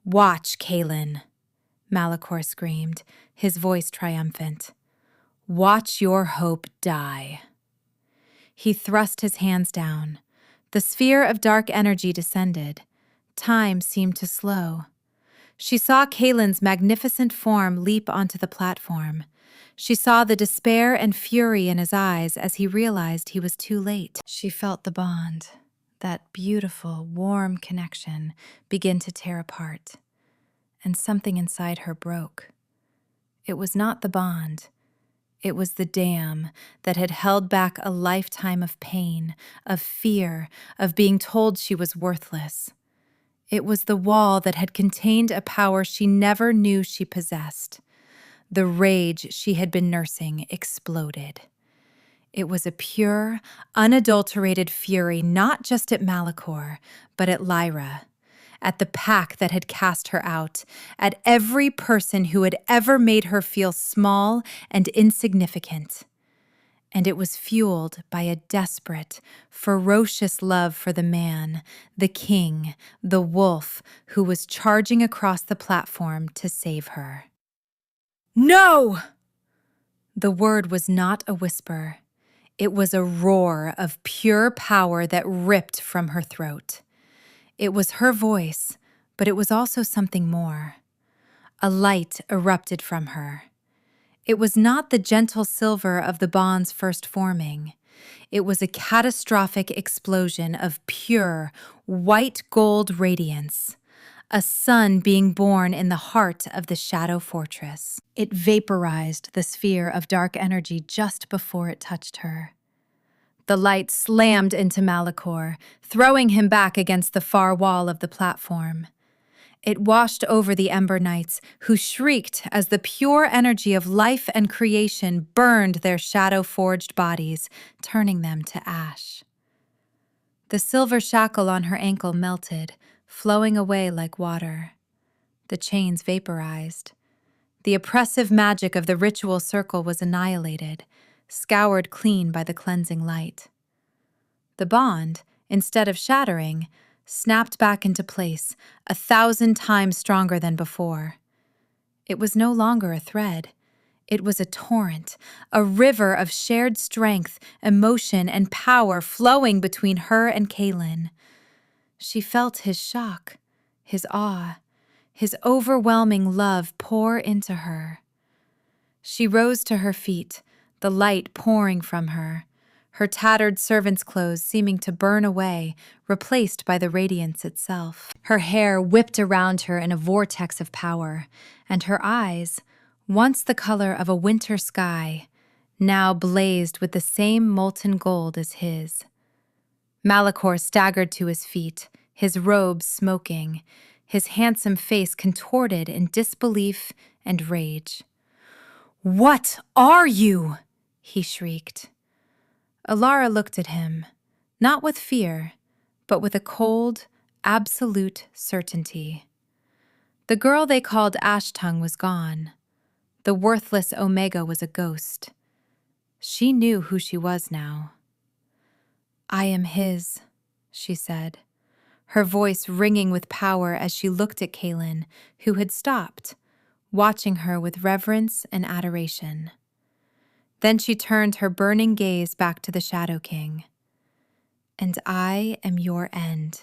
"Watch, Kalen," Malicor screamed, his voice triumphant. "Watch your hope die." He thrust his hands down. The sphere of dark energy descended. Time seemed to slow. She saw Kalen's magnificent form leap onto the platform. She saw the despair and fury in his eyes as he realized he was too late. She felt the bond, that beautiful, warm connection, begin to tear apart. And something inside her broke. It was not the bond. It was the dam that had held back a lifetime of pain, of fear, of being told she was worthless. It was the wall that had contained a power she never knew she possessed. The rage she had been nursing exploded. It was a pure, unadulterated fury not just at Malicor, but at Lyra, at the pack that had cast her out, at every person who had ever made her feel small and insignificant. And it was fueled by a desperate, ferocious love for the man, the king, the wolf, who was charging across the platform to save her. "No!" The word was not a whisper. It was a roar of pure power that ripped from her throat. It was her voice, but it was also something more. A light erupted from her. It was not the gentle silver of the bond's first forming. It was a catastrophic explosion of pure, white gold radiance, a sun being born in the heart of the Shadow Fortress. It vaporized the sphere of dark energy just before it touched her. The light slammed into Malachor, throwing him back against the far wall of the platform. It washed over the Ember Knights, who shrieked as the pure energy of life and creation burned their shadow-forged bodies, turning them to ash. The silver shackle on her ankle melted, flowing away like water. The chains vaporized. The oppressive magic of the ritual circle was annihilated, scoured clean by the cleansing light. The bond, instead of shattering, snapped back into place, 1,000 times stronger than before. It was no longer a thread. It was a torrent, a river of shared strength, emotion, and power flowing between her and Kaelin. She felt his shock, his awe, his overwhelming love pour into her. She rose to her feet, the light pouring from her, her tattered servant's clothes seeming to burn away, replaced by the radiance itself. Her hair whipped around her in a vortex of power, and her eyes, once the color of a winter sky, now blazed with the same molten gold as his. Malachor staggered to his feet, his robes smoking, his handsome face contorted in disbelief and rage. "What are you?" he shrieked. Alara looked at him, not with fear, but with a cold, absolute certainty. The girl they called Ashtongue was gone. The worthless Omega was a ghost. She knew who she was now. "I am his," she said, her voice ringing with power as she looked at Kaelin, who had stopped, watching her with reverence and adoration. Then she turned her burning gaze back to the Shadow King. "And I am your end."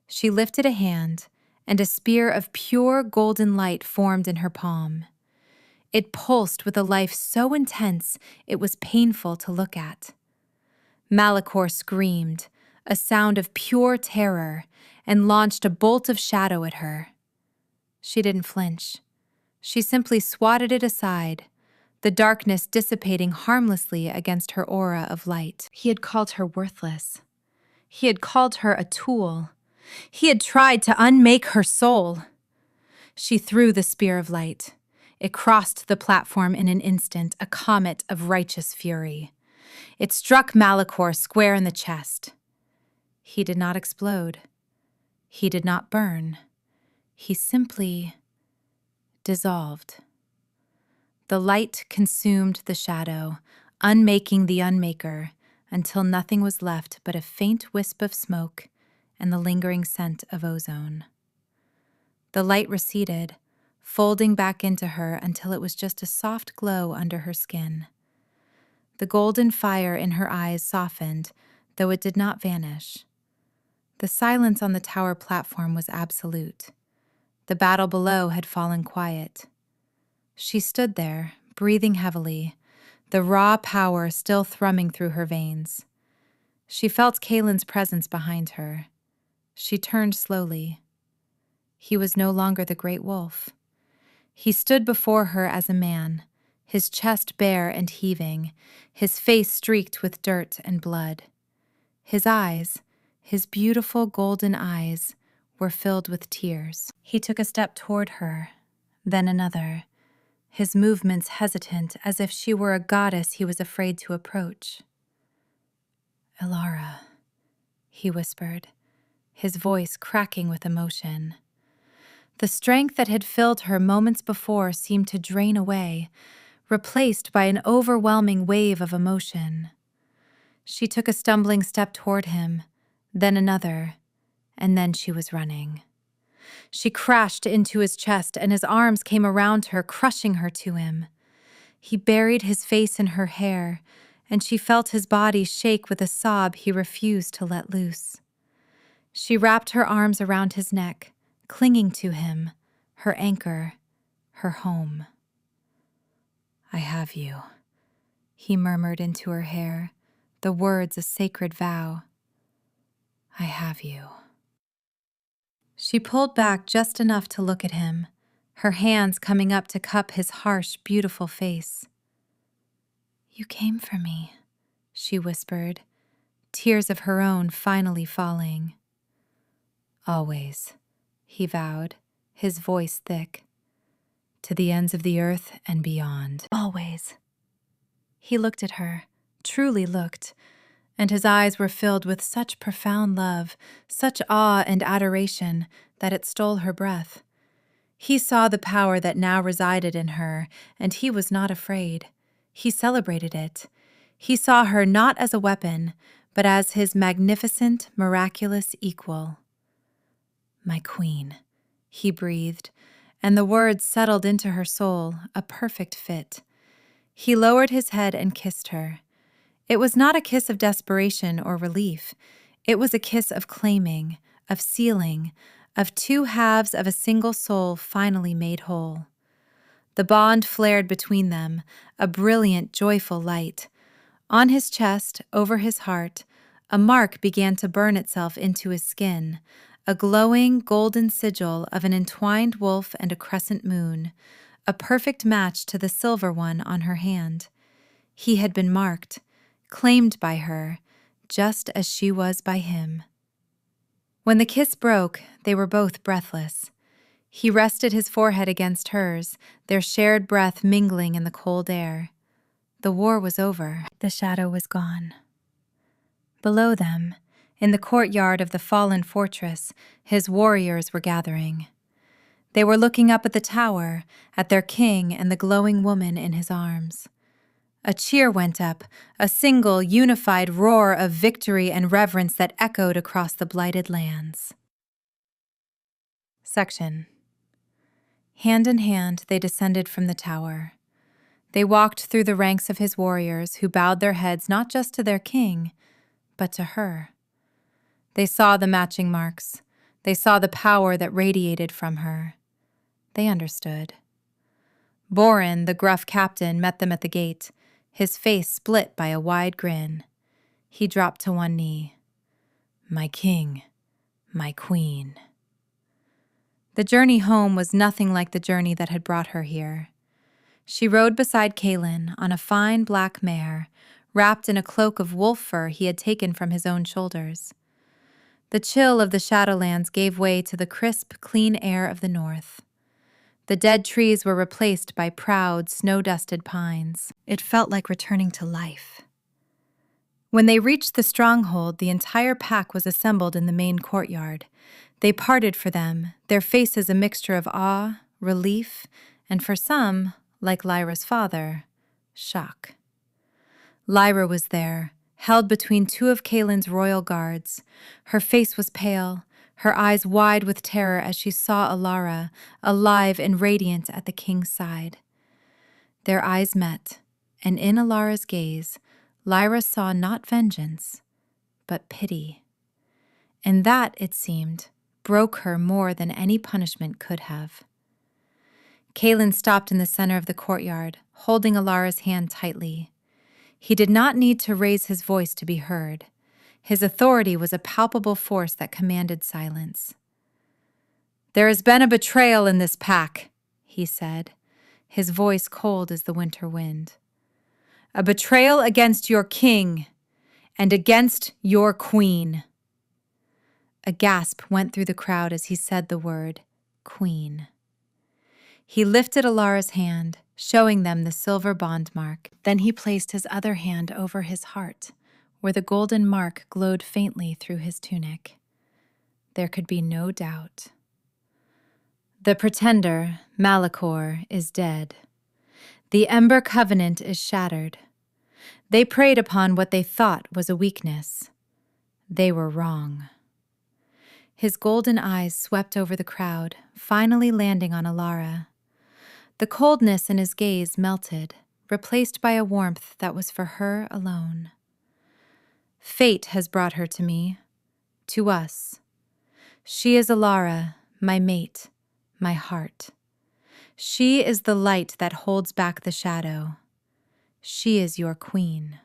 She lifted a hand, and a spear of pure golden light formed in her palm. It pulsed with a life so intense it was painful to look at. Malachor screamed, a sound of pure terror, and launched a bolt of shadow at her. She didn't flinch. She simply swatted it aside, the darkness dissipating harmlessly against her aura of light. He had called her worthless. He had called her a tool. He had tried to unmake her soul. She threw the spear of light. It crossed the platform in an instant, a comet of righteous fury. It struck Malachor square in the chest. He did not explode. He did not burn. He simply dissolved. The light consumed the shadow, unmaking the unmaker, until nothing was left but a faint wisp of smoke and the lingering scent of ozone. The light receded, folding back into her until it was just a soft glow under her skin. The golden fire in her eyes softened, though it did not vanish. The silence on the tower platform was absolute. The battle below had fallen quiet. She stood there, breathing heavily, the raw power still thrumming through her veins. She felt Kaelin's presence behind her. She turned slowly. He was no longer the great wolf. He stood before her as a man, his chest bare and heaving, his face streaked with dirt and blood. His eyes, his beautiful golden eyes, were filled with tears. He took a step toward her, then another, his movements hesitant as if she were a goddess he was afraid to approach. "Alara," he whispered, his voice cracking with emotion. The strength that had filled her moments before seemed to drain away, replaced by an overwhelming wave of emotion. She took a stumbling step toward him, then another, and then she was running. She crashed into his chest, and his arms came around her, crushing her to him. He buried his face in her hair, and she felt his body shake with a sob he refused to let loose. She wrapped her arms around his neck, clinging to him, her anchor, her home. "I have you," he murmured into her hair, the words a sacred vow. "I have you." She pulled back just enough to look at him, her hands coming up to cup his harsh, beautiful face. "You came for me," she whispered, tears of her own finally falling. Always, he vowed, his voice thick. To the ends of the earth and beyond. Always. He looked at her, truly looked, and his eyes were filled with such profound love, such awe and adoration, that it stole her breath. He saw the power that now resided in her, and he was not afraid. He celebrated it. He saw her not as a weapon, but as his magnificent, miraculous equal. My queen, he breathed, and the words settled into her soul, a perfect fit. He lowered his head and kissed her. It was not a kiss of desperation or relief. It was a kiss of claiming, of sealing, of two halves of a single soul finally made whole. The bond flared between them, a brilliant, joyful light. On his chest, over his heart, a mark began to burn itself into his skin, a glowing, golden sigil of an entwined wolf and a crescent moon, a perfect match to the silver one on her hand. He had been marked, claimed by her, just as she was by him. When the kiss broke, they were both breathless. He rested his forehead against hers, their shared breath mingling in the cold air. The war was over. The shadow was gone. Below them, in the courtyard of the fallen fortress, his warriors were gathering. They were looking up at the tower, at their king and the glowing woman in his arms. A cheer went up, a single, unified roar of victory and reverence that echoed across the blighted lands. Section. Hand in hand, they descended from the tower. They walked through the ranks of his warriors, who bowed their heads not just to their king, but to her. They saw the matching marks. They saw the power that radiated from her. They understood. Borin, the gruff captain, met them at the gate, his face split by a wide grin. He dropped to one knee. My king, my queen. The journey home was nothing like the journey that had brought her here. She rode beside Kaelin on a fine black mare, wrapped in a cloak of wolf fur he had taken from his own shoulders. The chill of the Shadowlands gave way to the crisp, clean air of the north. The dead trees were replaced by proud, snow-dusted pines. It felt like returning to life. When they reached the stronghold, the entire pack was assembled in the main courtyard. They parted for them, their faces a mixture of awe, relief, and for some, like Lyra's father, shock. Lyra was there, held between two of Kaelin's royal guards. Her face was pale, her eyes wide with terror as she saw Alara, alive and radiant at the king's side. Their eyes met, and in Alara's gaze, Lyra saw not vengeance, but pity. And that, it seemed, broke her more than any punishment could have. Kaelin stopped in the center of the courtyard, holding Alara's hand tightly. He did not need to raise his voice to be heard. His authority was a palpable force that commanded silence. There has been a betrayal in this pack, he said, his voice cold as the winter wind. A betrayal against your king and against your queen. A gasp went through the crowd as he said the word, queen. He lifted Alara's hand, showing them the silver bond mark. Then he placed his other hand over his heart, where the golden mark glowed faintly through his tunic. There could be no doubt. The pretender, Malachor, is dead. The Ember Covenant is shattered. They preyed upon what they thought was a weakness. They were wrong. His golden eyes swept over the crowd, finally landing on Alara. The coldness in his gaze melted, replaced by a warmth that was for her alone. Fate has brought her to me, to us. She is Alara, my mate, my heart. She is the light that holds back the shadow. She is your queen.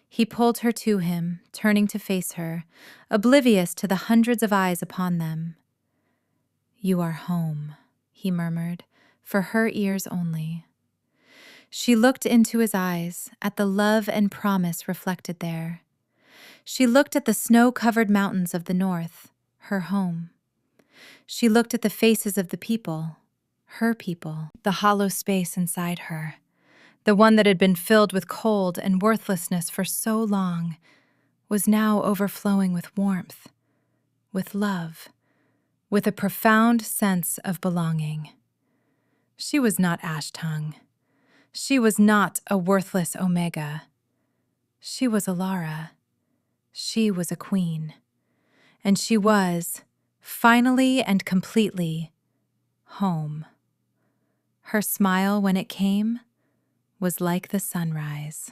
He pulled her to him, turning to face her, oblivious to the hundreds of eyes upon them. You are home, he murmured, for her ears only. She looked into his eyes, at the love and promise reflected there. She looked at the snow-covered mountains of the north, her home. She looked at the faces of the people, her people, the hollow space inside her, the one that had been filled with cold and worthlessness for so long, was now overflowing with warmth, with love, with a profound sense of belonging. She was not Ash-tongue. She was not a worthless Omega. She was Alara. She was a queen. And she was, finally and completely, home. Her smile, when it came, was like the sunrise.